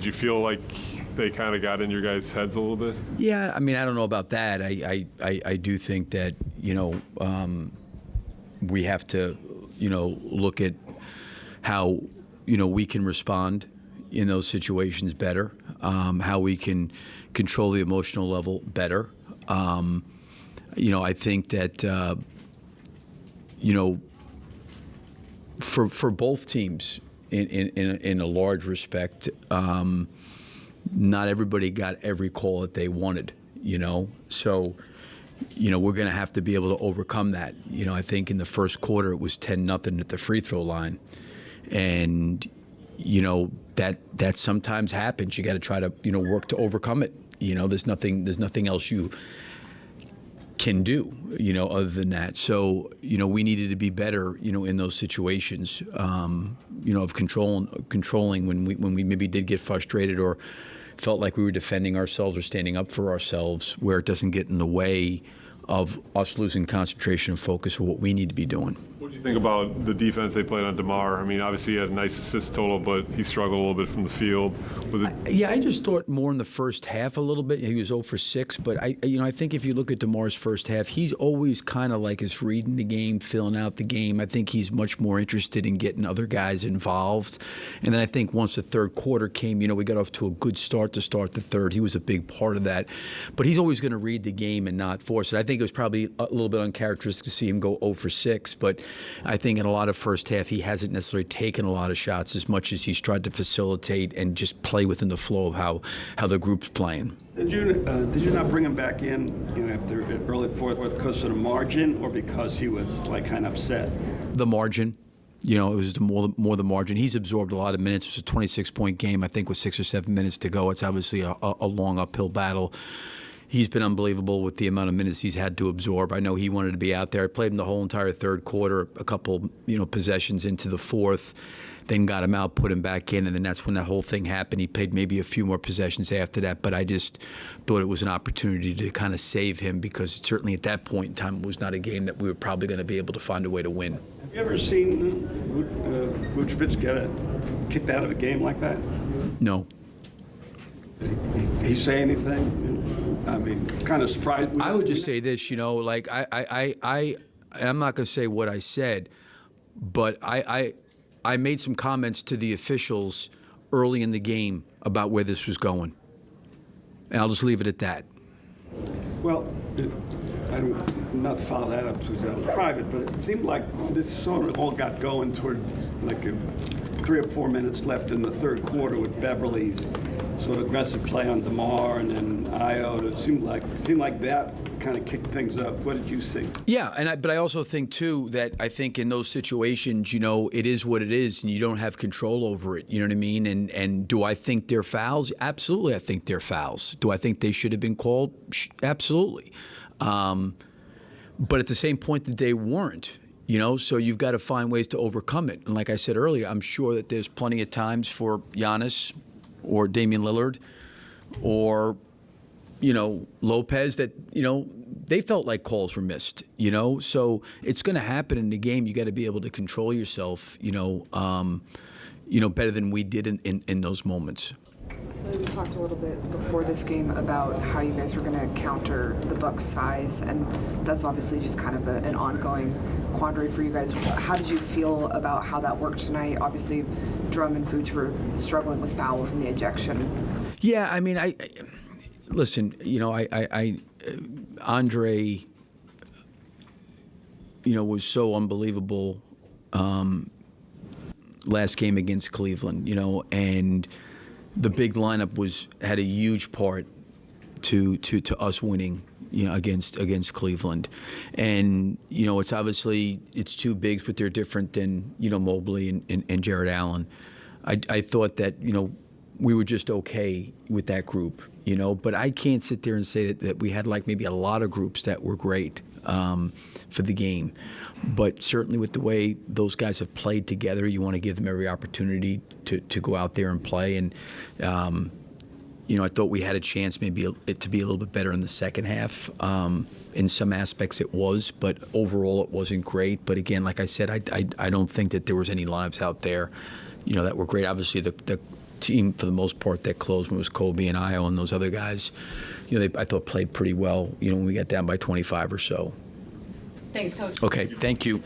Did you feel like they kind of got in your guys' heads a little bit? Yeah, I mean, I don't know about that. I do think that, we have to, look at how, we can respond in those situations better, how we can control the emotional level better. I think that, for both teams, in a large respect, not everybody got every call that they wanted, So, we're going to have to be able to overcome that. I think in the first quarter it was 10-0 at the free throw line. And, that sometimes happens. You got to try to, work to overcome it. There's nothing else you can do, other than that. So, we needed to be better, in those situations, of controlling when we maybe did get frustrated or felt like we were defending ourselves or standing up for ourselves, where it doesn't get in the way of us losing concentration and focus of what we need to be doing. What do you think about the defense they played on DeMar? I mean, obviously he had a nice assist total, but he struggled a little bit from the field. Was it? I just thought more in the first half a little bit. He was 0 for 6, but I think if you look at DeMar's first half, he's always kind of like is reading the game, filling out the game. I think he's much more interested in getting other guys involved. And then I think once the third quarter came, we got off to a good start to start the third. He was a big part of that. But he's always going to read the game and not force it. I think it was probably a little bit uncharacteristic to see him go 0 for 6, but I think in a lot of first half he hasn't necessarily taken a lot of shots as much as he's tried to facilitate and just play within the flow of how the group's playing. Did you not bring him back in, after early fourth because of the margin, or because he was like kind of upset? The margin. It was more the margin. He's absorbed a lot of minutes. It was a 26-point game, I think, with 6 or 7 minutes to go. It's obviously a long uphill battle. He's been unbelievable with the amount of minutes he's had to absorb. I know he wanted to be out there. I played him the whole entire third quarter, a couple, possessions into the fourth, then got him out, put him back in, and then that's when that whole thing happened. He played maybe a few more possessions after that, but I just thought it was an opportunity to kind of save him, because certainly at that point in time it was not a game that we were probably going to be able to find a way to win. Have you ever seen Vucevic get kicked out of a game like that? No. Did he say anything? I mean, kind of surprised. I would just say this, like I'm not going to say what I said, but I made some comments to the officials early in the game about where this was going, and I'll just leave it at that. Well, not to follow that up because that was private, but it seemed like this sort of all got going toward like 3 or 4 minutes left in the third quarter with Beverly's sort of aggressive play on DeMar and then Ayo. It seemed like that kind of kicked things up. What did you see? Yeah, but I also think too that I think in those situations, it is what it is, and you don't have control over it. You know what I mean? And do I think they're fouls? Absolutely, I think they're fouls. Do I think they should have been called? Absolutely. But at the same point that they weren't. So you've got to find ways to overcome it. And like I said earlier, I'm sure that there's plenty of times for Giannis or Damian Lillard or, Lopez that, they felt like calls were missed, So it's going to happen in the game. You got to be able to control yourself, better than we did in those moments. We talked a little bit before this game about how you guys were going to counter the Bucks' size, and that's obviously just kind of an ongoing quandary for you guys. How did you feel about how that worked tonight? Obviously, Drum and Vooch were struggling with fouls and the ejection. Yeah, I mean, listen, Andre, was so unbelievable last game against Cleveland, and the big lineup had a huge part to us winning, against Cleveland. And, it's obviously, it's two bigs, but they're different than, Mobley and Jared Allen. I thought that, we were just okay with that group, but I can't sit there and say that we had like maybe a lot of groups that were great for the game. But certainly with the way those guys have played together, you want to give them every opportunity to go out there and play. And, I thought we had a chance maybe to be a little bit better in the second half. In some aspects it was, but overall it wasn't great. But again, like I said, I don't think that there was any lineups out there, that were great. Obviously the team, for the most part, that closed when it was Kobe and Io and those other guys, I thought played pretty well, when we got down by 25 or so. Thanks, Coach. Okay, thank you.